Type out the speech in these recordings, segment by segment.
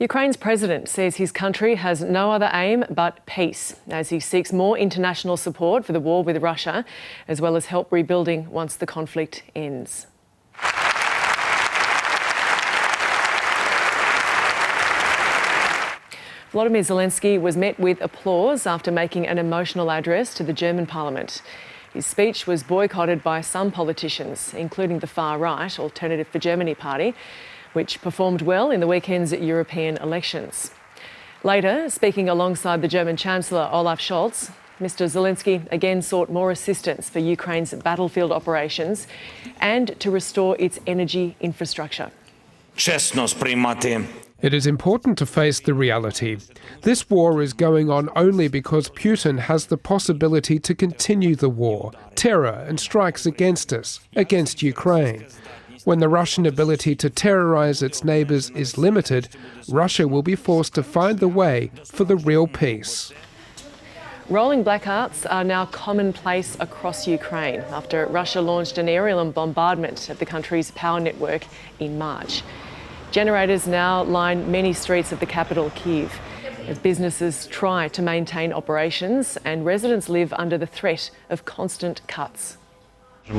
Ukraine's president says his country has no other aim but peace, as he seeks more international support for the war with Russia, as well as help rebuilding once the conflict ends. Volodymyr Zelensky was met with applause after making an emotional address to the German parliament. His speech was boycotted by some politicians, including the far-right Alternative for Germany party, which performed well in the weekend's European elections. Later, speaking alongside the German Chancellor Olaf Scholz, Mr Zelensky again sought more assistance for Ukraine's battlefield operations and to restore its energy infrastructure. It is important to face the reality. This war is going on only because Putin has the possibility to continue the war, terror and strikes against us, against Ukraine. When the Russian ability to terrorize its neighbors is limited, Russia will be forced to find the way for the real peace. Rolling blackouts are now commonplace across Ukraine after Russia launched an aerial bombardment of the country's power network in March. Generators now line many streets of the capital, Kyiv, as businesses try to maintain operations and residents live under the threat of constant cuts. We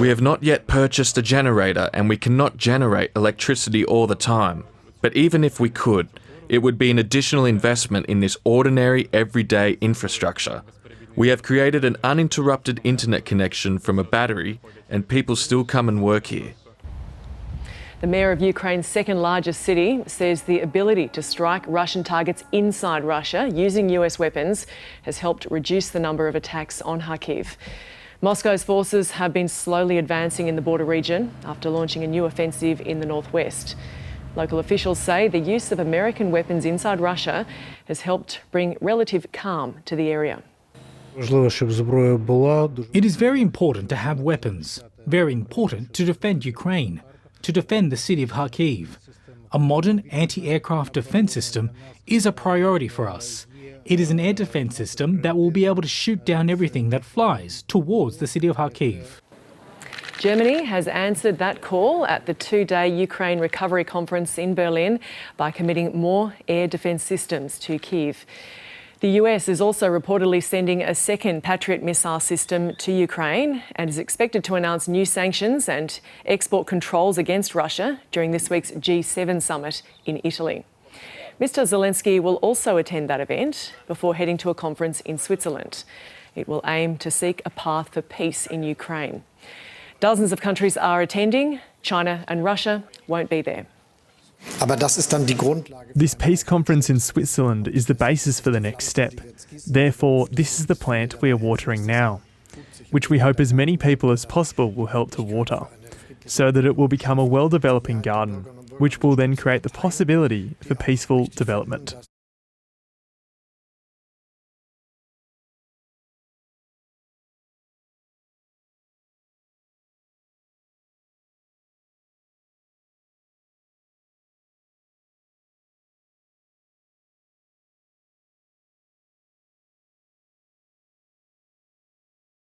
have not yet purchased a generator and we cannot generate electricity all the time. But even if we could, it would be an additional investment in this ordinary, everyday infrastructure. We have created an uninterrupted internet connection from a battery and people still come and work here. The mayor of Ukraine's second largest city says the ability to strike Russian targets inside Russia using US weapons has helped reduce the number of attacks on Kharkiv. Moscow's forces have been slowly advancing in the border region after launching a new offensive in the northwest. Local officials say the use of American weapons inside Russia has helped bring relative calm to the area. It is very important to have weapons, very important to defend Ukraine, to defend the city of Kharkiv. A modern anti-aircraft defence system is a priority for us. It is an air defence system that will be able to shoot down everything that flies towards the city of Kharkiv. Germany has answered that call at the two-day Ukraine Recovery Conference in Berlin by committing more air defence systems to Kyiv. The US is also reportedly sending a second Patriot missile system to Ukraine and is expected to announce new sanctions and export controls against Russia during this week's G7 summit in Italy. Mr Zelensky will also attend that event before heading to a conference in Switzerland. It will aim to seek a path for peace in Ukraine. Dozens of countries are attending. China and Russia won't be there. This peace conference in Switzerland is the basis for the next step. Therefore, this is the plant we are watering now, which we hope as many people as possible will help to water, so that it will become a well-developing garden, which will then create the possibility for peaceful development.